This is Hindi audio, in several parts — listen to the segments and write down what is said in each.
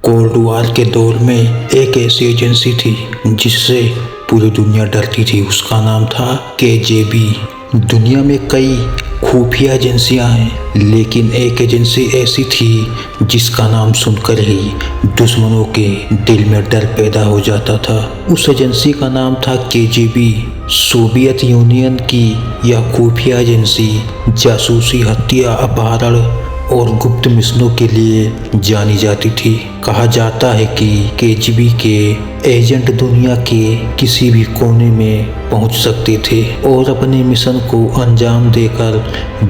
कोल्ड वॉर के दौर में एक ऐसी एजेंसी थी जिससे पूरी दुनिया डरती थी। उसका नाम था केजीबी। दुनिया में कई खुफिया एजेंसियां हैं, लेकिन एक एजेंसी ऐसी थी जिसका नाम सुनकर ही दुश्मनों के दिल में डर पैदा हो जाता था। उस एजेंसी का नाम था केजीबी। सोवियत यूनियन की यह खुफिया एजेंसी जासूसी, हत्या, अपहरण और गुप्त मिशनों के लिए जानी जाती थी। कहा जाता है कि केजीबी के एजेंट दुनिया के किसी भी कोने में पहुंच सकते थे और अपने मिशन को अंजाम देकर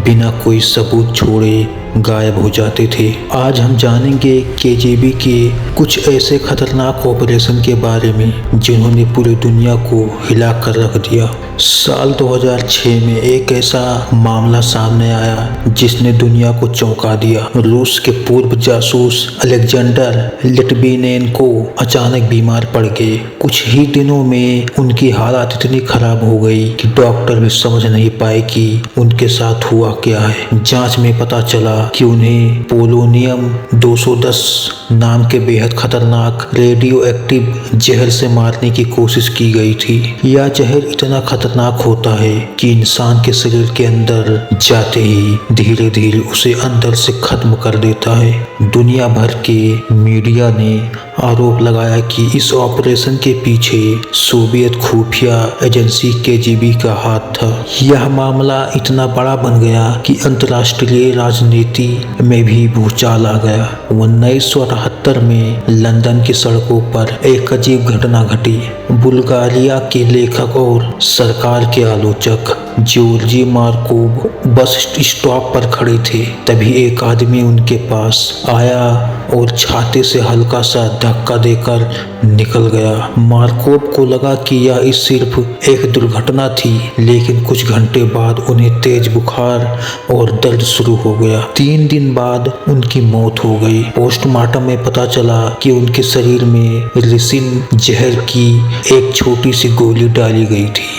बिना कोई सबूत छोड़े गायब हो जाते थे। आज हम जानेंगे केजीबी के कुछ ऐसे खतरनाक ऑपरेशन के बारे में जिन्होंने पूरी दुनिया को हिला कर रख दिया। साल 2006 में एक ऐसा मामला सामने आया जिसने दुनिया को चौंका दिया। रूस के पूर्व जासूस अलेक्जेंडर लिटविनेंको अचानक बीमार पड़ गए। कुछ ही दिनों में उनकी हालत इतनी खराब हो गई कि डॉक्टर भी समझ नहीं पाए कि उनके साथ हुआ क्या है। जांच में पता चला कि उन्हें पोलोनियम 210 नाम के बेहद खतरनाक रेडियो एक्टिव जहर से मारने की कोशिश की गई थी। यह जहर इतना खतरनाक होता है कि इंसान के शरीर के अंदर जाते ही धीरे धीरे उसे अंदर से खत्म कर देता है। दुनिया भर के मीडिया ने आरोप लगाया कि इस ऑपरेशन के पीछे सोवियत खुफिया एजेंसी केजीबी का हाथ था। यह मामला इतना बड़ा बन गया कि अंतर्राष्ट्रीय राजनीति में भी भूचाल आ गया। 1978 में लंदन की सड़कों पर एक अजीब घटना घटी। बुल्गारिया के लेखक और सरकार के आलोचक जॉर्जी मार्कोव बस स्टॉप पर खड़े थे। तभी एक आदमी उनके पास आया और छाते से हल्का सा धक्का देकर निकल गया। मार्कोव को लगा कि यह सिर्फ एक दुर्घटना थी, लेकिन कुछ घंटे बाद उन्हें तेज बुखार और दर्द शुरू हो गया। 3 दिन बाद उनकी मौत हो गई। पोस्टमार्टम में पता चला कि उनके शरीर में रिसिन जहर की एक छोटी सी गोली डाली गई थी।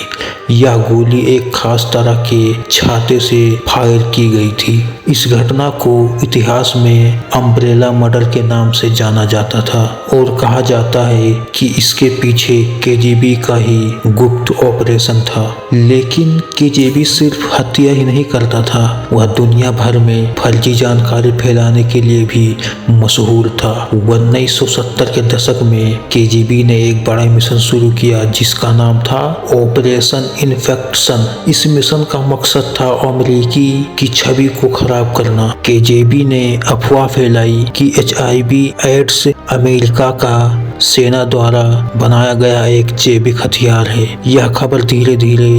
यह गोली एक खास तरह के छाते से फायर की गई थी। इस घटना को इतिहास में अम्ब्रेला मर्डर के नाम से जाना जाता था और कहा जाता है कि इसके पीछे केजीबी का ही गुप्त ऑपरेशन था। लेकिन केजीबी सिर्फ हत्या ही नहीं करता था, वह दुनिया भर में फर्जी जानकारी फैलाने के लिए भी मशहूर था। 1970 के दशक में केजीबी ने एक बड़ा मिशन शुरू किया जिसका नाम था ऑपरेशन इन्फेक्शन। इस मिशन का मकसद था अमेरिकी की छवि को खराब करना। केजीबी ने अफवाह फैलाई कि HIV एड्स अमेरिका का सेना द्वारा बनाया गया एक जैविक हथियार है। यह खबर धीरे धीरे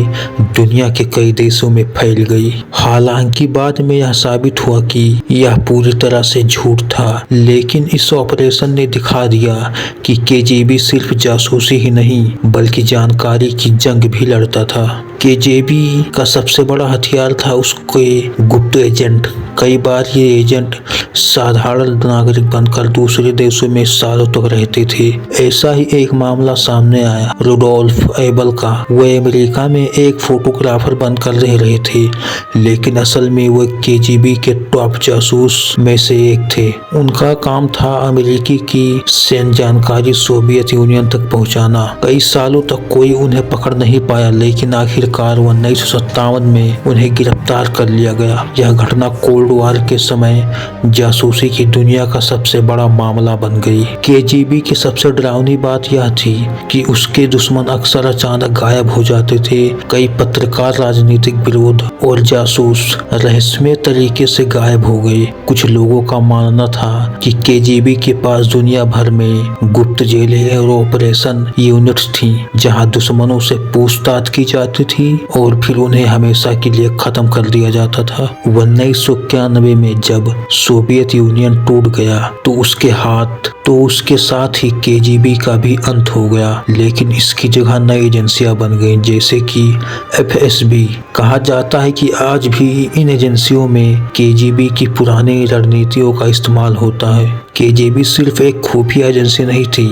दुनिया के कई देशों में फैल गई। हालांकि बाद में यह साबित हुआ कि यह पूरी तरह से झूठ था, लेकिन इस ऑपरेशन ने दिखा दिया कि केजीबी सिर्फ जासूसी ही नहीं बल्कि जानकारी की जंग भी लड़ता था। केजीबी का सबसे बड़ा हथियार था उसके गुप्त एजेंट। कई बार ये एजेंट साधारण नागरिक बनकर दूसरे देशों में सालों तक रहते थे। ऐसा ही एक मामला सामने आया रुडोल्फ एबल का। वे अमेरिका में एक फोटोग्राफर बनकर रह रहे थे, लेकिन असल में वो केजीबी के टॉप जासूस में से एक थे। उनका काम था अमेरिकी की सैन्य जानकारी सोवियत यूनियन तक पहुंचाना। कई सालों तक कोई उन्हें पकड़ नहीं पाया, लेकिन आखिरकार 1957 में उन्हें गिरफ्तार कर लिया गया। यह घटना कोल्ड वॉर के समय जासूसी की दुनिया का सबसे बड़ा मामला बन गई। केजीबी की सबसे डरावनी बात यह थी कि उसके दुश्मन अक्सर अचानक गायब हो जाते थे। कई पत्रकार, राजनीतिक विरोध और जासूस रहस्यमय तरीके से गायब हो गए। कुछ लोगों का मानना था कि केजीबी के पास दुनिया भर में गुप्त जेलें और ऑपरेशन यूनिट्स थी जहां दुश्मनों से पूछताछ की जाती थी और फिर उन्हें हमेशा के लिए खत्म कर दिया जाता था। 1991 में जब सोवियत यूनियन टूट गया तो उसके साथ ही केजीबी का भी अंत हो गया, लेकिन इसकी जगह नई एजेंसियां बन गईं जैसे कि FSB। कहा जाता है कि आज भी इन एजेंसियों में केजीबी की पुरानी रणनीतियों का इस्तेमाल होता है। केजीबी सिर्फ एक खुफिया एजेंसी नहीं थी,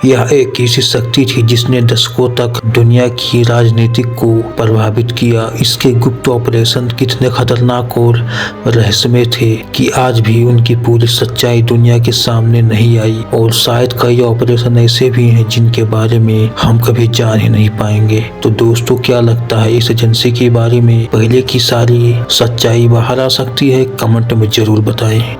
यह एक ऐसी शक्ति थी जिसने दशकों तक दुनिया की राजनीति को प्रभावित किया। इसके गुप्त ऑपरेशन कितने खतरनाक और रहस्यमय थे कि आज भी उनकी पूरी सच्चाई दुनिया के सामने नहीं आई, और शायद कई ऑपरेशन ऐसे भी हैं जिनके बारे में हम कभी जान ही नहीं पाएंगे। तो दोस्तों, क्या लगता है इस एजेंसी के बारे में? पहले की सारी सच्चाई बाहर आ सकती है? कमेंट में जरूर बताएं।